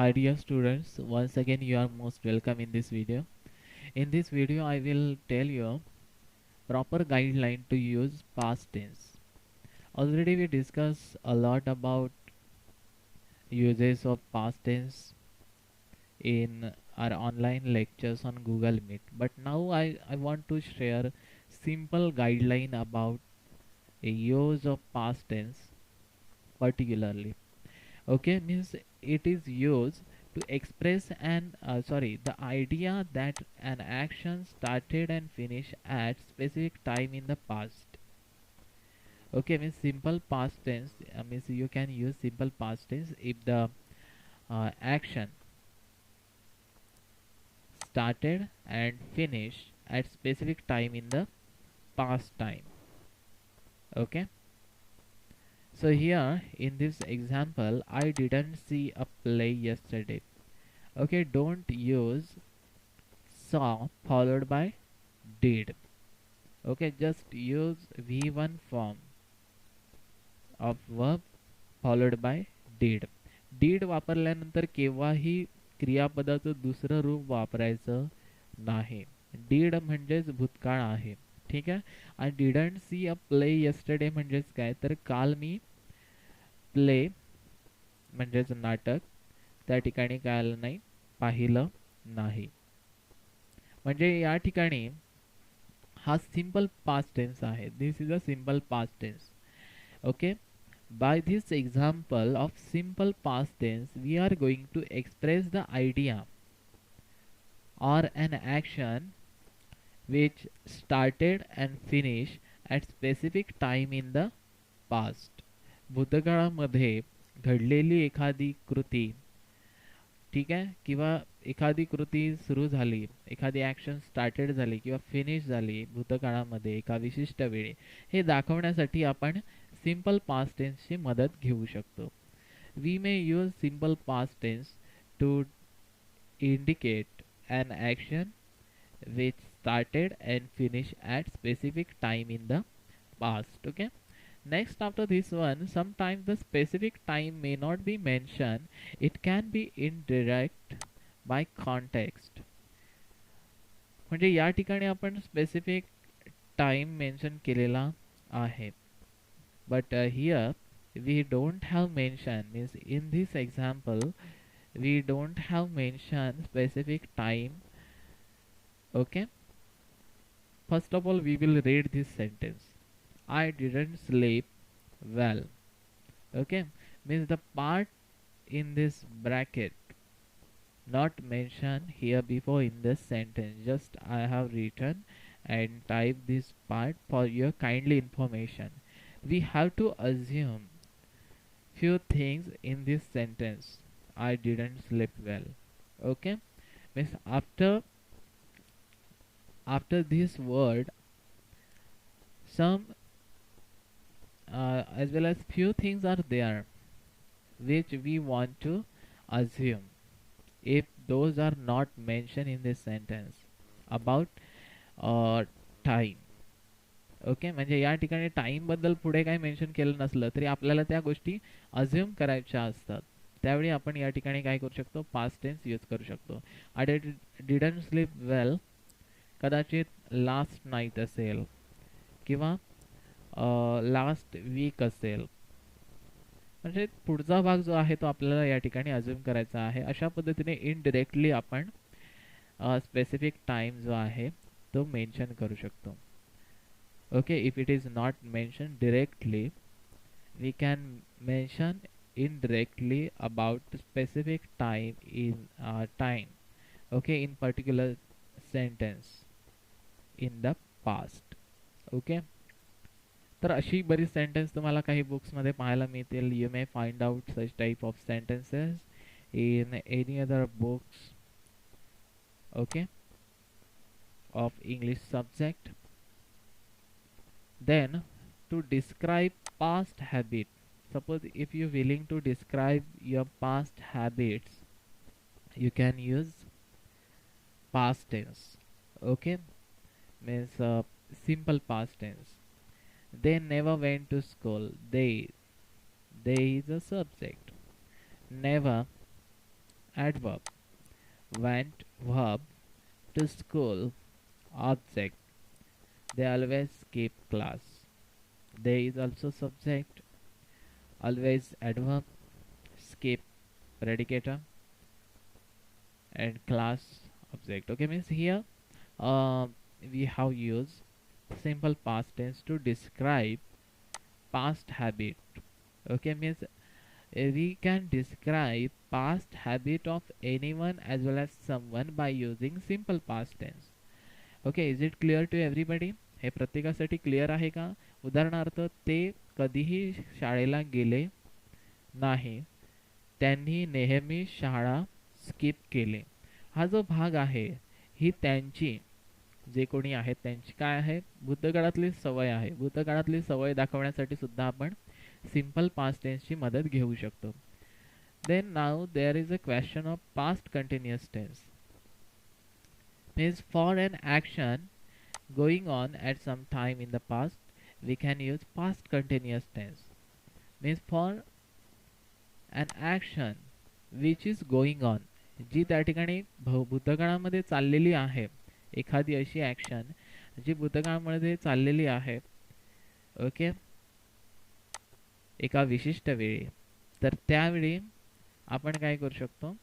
Hi dear students, once again you are most welcome in this video. In this video I will tell you proper guideline to use past tense. Already we discussed a lot about uses of past tense in our online lectures on Google Meet. But now I want to share simple guideline about a use of past tense particularly. Okay, means it is used to express the idea that an action started and finished at specific time in the past. Okay, means simple past tense means you can use simple past tense if the action started and finished at specific time in the past time. Okay, so here in this example, I didn't see a play yesterday. Okay, don't use saw followed by did. Okay, just use v1 form of verb followed by did वापरल्यानंतर केव्हाही क्रियापदाचं दुसरं रूप वापरायचं नाही. did म्हणजेच भूतकाळ आहे. ठीक आहे. I didn't see a play yesterday म्हणजेच काय तर काल मी प्ले म्हणजेच नाटक त्या ठिकाणी काय आलं नाही पाहिलं नाही. म्हणजे या ठिकाणी हा सिंपल पास्ट टेन्स आहे. This is a simple past tense. Okay, by this example of simple past tense we are going to express the idea or an action which started and finished at specific time in the past. भूतकाळामध्ये घडलेली एखादी कृती, ठीक आहे, किंवा एखादी कृती सुरू झाली, एखादी ॲक्शन स्टार्टेड झाली किंवा फिनिश झाली भूतकाळामध्ये एका विशिष्ट वेळी, हे दाखवण्यासाठी आपण सिंपल पास्ट टेन्सची मदत घेऊ शकतो. We may use simple past tense to indicate an action which started and finished at specific time in the past. Okay, next after this one, sometimes the specific time may not be mentioned. It can be indirect by context. म्हणजे या ठिकाणी आपण specific time mention केलेला आहे. But here we don't have mention, means in this example we don't have mentioned specific time. Okay, first of all we will read this sentence. I didn't sleep well. Okay, means the part in this bracket not mentioned here before in this sentence, just I have written and typed this part for your kindly information. We have to assume few things in this sentence. I didn't sleep well. Okay, means after this word some as well as few things are there which we want to assume if those are not mentioned in this sentence about time. Okay, म्हणजे या ठिकाणी time बद्दल पुढे काही mention केलं नसलं तरी आपल्याला त्या गोष्टी अज्युम करायच्या असतात. त्यावेळी आपण या ठिकाणी काय करू शकतो, पास्ट टेन्स यूज करू शकतो. आय डिडंट स्लीप वेल कदाचित लास्ट नाईट असेल किंवा लास्ट वीक असेल. म्हणजे पुढचा भाग जो आहे तो आपल्याला या ठिकाणी अज्युम करायचा आहे. अशा पद्धतीने इनडिरेक्टली आपण स्पेसिफिक टाइम जो आहे तो मेन्शन करू शकतो. Okay, if it is not mentioned directly, we can mention indirectly about specific time in time. Okay, in particular sentence in the past. Okay, तर अशी बरीच सेंटेन्स तुम्हाला काही बुक्समध्ये पाहायला मिळतील. You may find out such type of sentences in any other books, okay, of English subject. Then to describe past habit, suppose if you willing to describe your past habits, you can use past tense. Okay, means simple past tense. They never went to school. They is a subject. Never adverb. Went, verb. To school, object. They always skip class. They is also subject. Always adverb. Skip predicator. And class object. Okay, means here uh, we have used simple past tense to describe past habit. Okay, means we can describe past habit of anyone as well as someone by using simple past tense. Okay, is it clear to everybody? हे प्रत्येकासाठी clear आहे का? उदाहरणार्थ, ते कधीही शाळेला गेले नाही, त्यांनी नेहमी शाळा स्किप केले. हा जो भाग आहे ही त्यांची जे कोणी आहेत त्यांची काय आहे, भूतकाळातली सवय आहे. भूतकाळातली सवय दाखवण्यासाठी सुद्धा आपण सिंपल पास्ट टेन्सची मदत घेऊ शकतो. Then now there is a question of past continuous tense. Means for an action going on at some time in the past, we can use past continuous tense. Means for an action which is going on, जी त्या ठिकाणी भूतकाळामध्ये चाललेली आहे, एखादी अशी action जी भूतकाळामध्ये चाललेली आहे, okay, एका विशिष्ट वेळी, तर त्यावेळी आपण काय करू शकतो,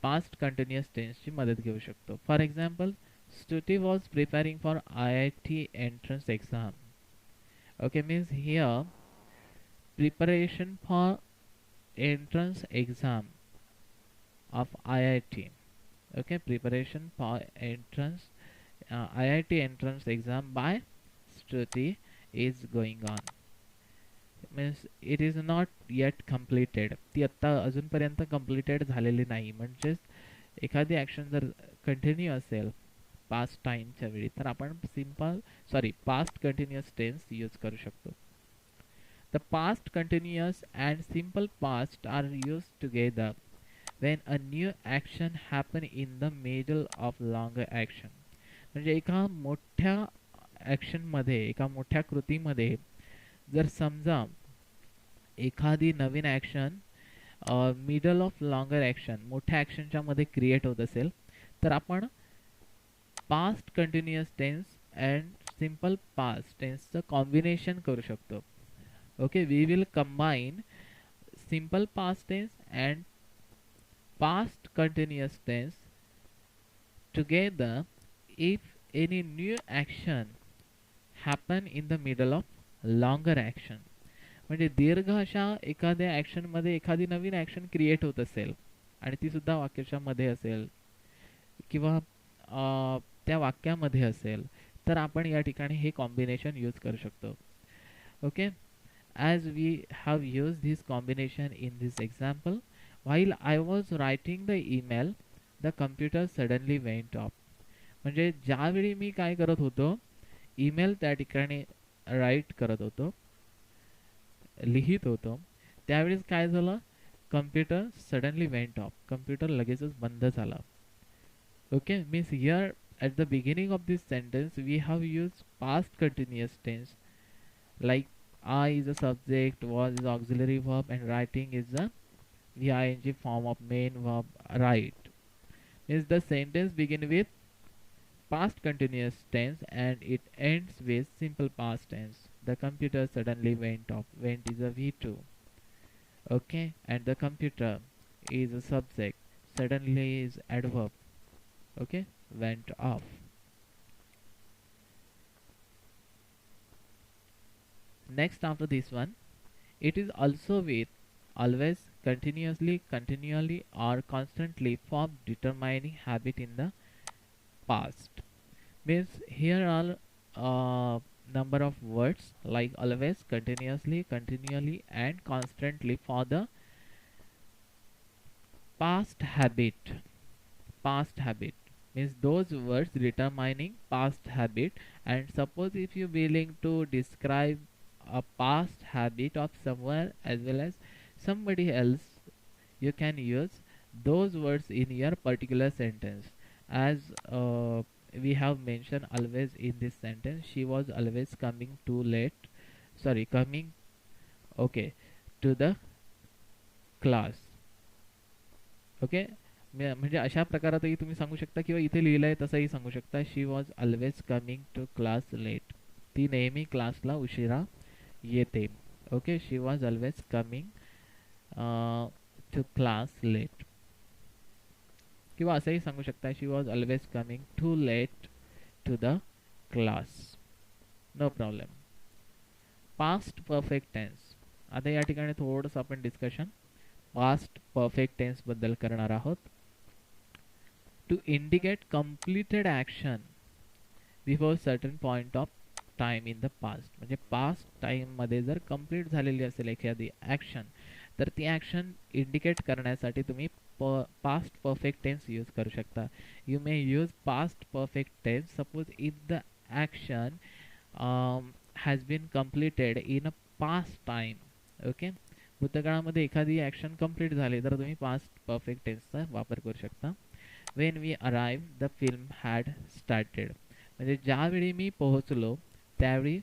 पास्ट कंटिन्युअस टेन्सची मदत घेऊ शकतो. For example, Stuti was preparing for IIT entrance exam. Okay, means here preparation for entrance exam of IIT. Okay, preparation for entrance IIT entrance exam by Stuti is going on. Means it is not yet completed. ती आता अजूनपर्यंत completed झालेली नाही. म्हणजेच एखादी action जर continue असेल past टाइमच्या वेळी, तर आपण पास्ट कंटिन्युअस टेन्स यूज करू शकतो. The past continuous and simple past are use together when a new action happen in the middle of longer action. म्हणजे एका मोठ्या ॲक्शनमध्ये, एका मोठ्या कृतीमध्ये जर समजा एखादी नवीन action middle of longer action, मोठ्या ॲक्शनच्या मध्ये क्रिएट होत असेल, तर आपण past continuous tense and simple past टेन्सचं कॉम्बिनेशन करू शकतो. Okay, we will combine simple past tense and past continuous tense together if any new action happen in the middle of longer action. म्हणजे दीर्घ अशा एखाद्या ॲक्शनमध्ये एखादी नवीन ॲक्शन क्रिएट होत असेल आणि ती सुद्धा वाक्याच्या मध्ये असेल किंवा त्या वाक्यामध्ये असेल, तर आपण या ठिकाणी हे कॉम्बिनेशन यूज करू शकतो. Okay, as we have use this combination in this example, while I was writing the email the computer suddenly went off. म्हणजे ज्यावेळी मी काय करत होतो, ईमेल त्या ठिकाणी राईट करत होतो, लिहित होतो, त्यावेळेस काय झालं, computer suddenly went of, computer लगेचच बंद झाला. Okay, means here at the beginning of this sentence we have used past continuous tense, like I is a subject, was is auxiliary verb, and writing is the ing form of main verb write. Means the sentence begin with past continuous tense and it ends with simple past tense. The computer suddenly went off. Went is a V2. Okay, and the computer is a subject. Suddenly is adverb. Okay, went off. Next, after this one, it is also with always, continuously, continually, or constantly for determining habit in the past. Means here are number of words like always, continuously, continually, and constantly for the past habit. Past habit means those words determining past habit. And suppose if you willing to describe a past habit of someone as well as somebody else, you can use those words in your particular sentence. As we have mentioned always in this sentence, she was always coming too late, okay, to the class. Okay, म्हणजे अशा प्रकारातही तुम्ही सांगू शकता किंवा इथे लिहिलंय तसंही सांगू शकता. She was always coming to class late. ती नेहमी क्लासला उशिरा येते. Okay, she was always coming to class late. किंवा असंही सांगू शकता, she was always coming to late to the class. No problem. Past perfect tense. आता या ठिकाणी थोडंसं आपण डिस्कशन पास्ट परफेक्ट टेन्स बद्दल करणार आहोत. To indicate completed action before certain point of time in the past. म्हणजे पास्ट टाईममध्ये जर कंप्लीट झालेली असेल एखादी ॲक्शन, तर ती ॲक्शन इंडिकेट करण्यासाठी तुम्ही पास्ट परफेक्ट टेन्स यूज करू शकता. You may use past perfect tense suppose if the action has been completed in a past time. Okay, भूतकाळामध्ये एखादी ॲक्शन कंप्लीट झाली तर तुम्ही पास्ट परफेक्ट टेन्सचा वापर करू शकता. When we arrive the film had started. म्हणजे ज्यावेळी मी पोहोचलो त्यावेळी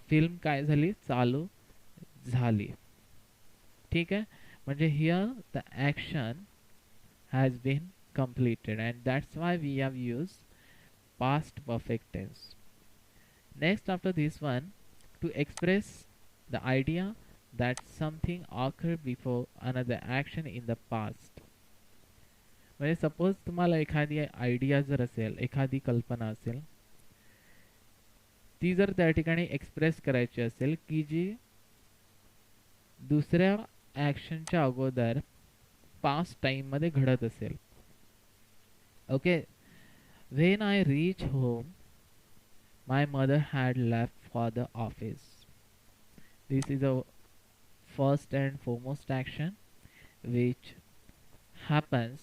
फिल्म काय झाली, चालू झाली. ठीक आहे, म्हणजे here the action has been completed and that's why we have used past perfect tense. Next after this one, to express the idea that something occurred before another action in the past. म्हणजे suppose तुम्हाला एखादी idea जर असेल, एखादी कल्पना असेल, ती जर त्या ठिकाणी एक्सप्रेस करायची असेल की जी दुसऱ्या ॲक्शनच्या अगोदर पास्ट टाईममध्ये घडत असेल. Okay, when I reach home my mother had left for the office. This is a first and foremost action which happens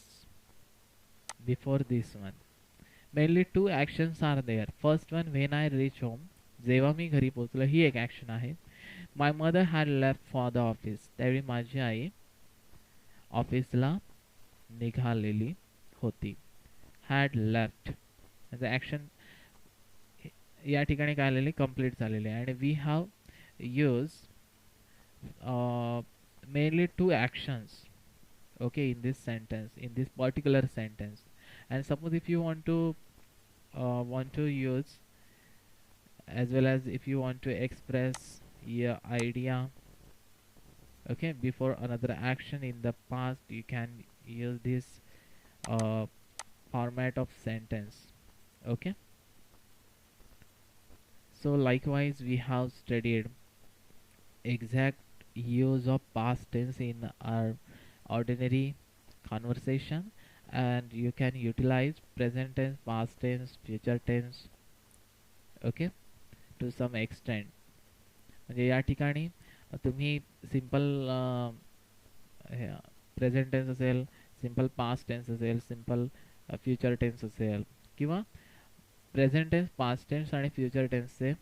before this one. Mainly two actions are there. First one, when I reach home, जेव्हा मी घरी पोहोचलो, ही एक action आहे. My mother had left for the office. त्यावेळी माझी आई ऑफिसला निघालेली होती. हॅड लेफ्ट म्हणजे ॲक्शन या ठिकाणी काय आलेली, कंप्लीट झालेली आहे. आणि we have use mainly two actions, okay, in this sentence, in this particular sentence. And suppose if you want to use, as well as if you want to express your idea, okay, before another action in the past, you can use this uh, format of sentence. Okay, so likewise we have studied exact use of past tense in our ordinary conversation, and you can utilize present tense, past tense, future tense, okay, to some extent. म्हणजे या ठिकाणी तुम्ही simple present tense असेल, simple past tense असेल, simple future tense असेल, किंवा present tense, past tense आणि future टेन्सचे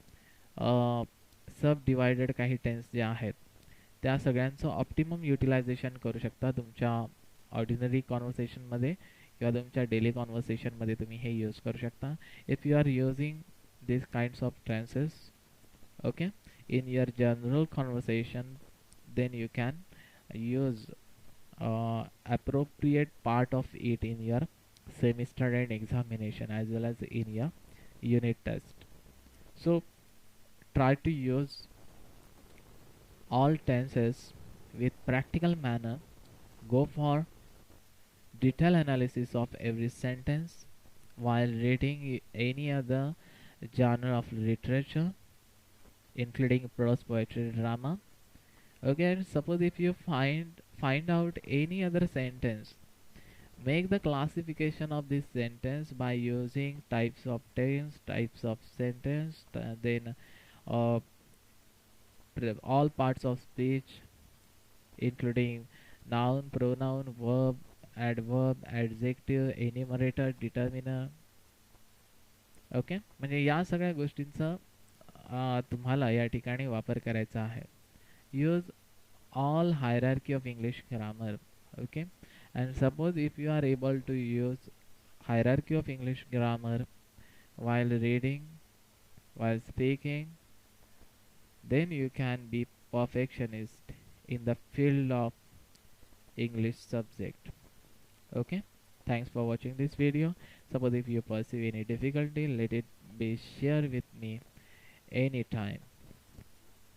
सब डिवायडेड काही टेन्स जे आहेत त्या सगळ्यांचं ऑप्टिमम युटिलायझेशन करू शकता तुमच्या ऑर्डिनरी कॉन्व्हर्सेशनमध्ये किंवा तुमच्या डेली कॉन्व्हर्सेशनमध्ये तुम्ही हे यूज करू शकता. If you are using this kinds of tenses, okay, in your general conversation, then you can use appropriate part of it in your semester and examination as well as in your unit test. So try to use all tenses with practical manner. Go for detailed analysis of every sentence while reading any other genre of literature, including prose, poetry, drama. Okay, and suppose if you find out any other sentence, make the classification of this sentence by using types of tense, types of sentence, then uh, all parts of speech, including noun, pronoun, verb, adverb, adjective, enumerator, determiner. Okay, म्हणजे या सगळ्या गोष्टींचा तुम्हाला या ठिकाणी वापर करायचा आहे. Use all hierarchy of English grammar. Okay, and suppose if you are able to use hierarchy of English grammar while reading, while speaking, then you can be perfectionist in the field of English subject. Okay, thanks for watching this video. Suppose if you perceive any difficulty, let it be shared with me anytime.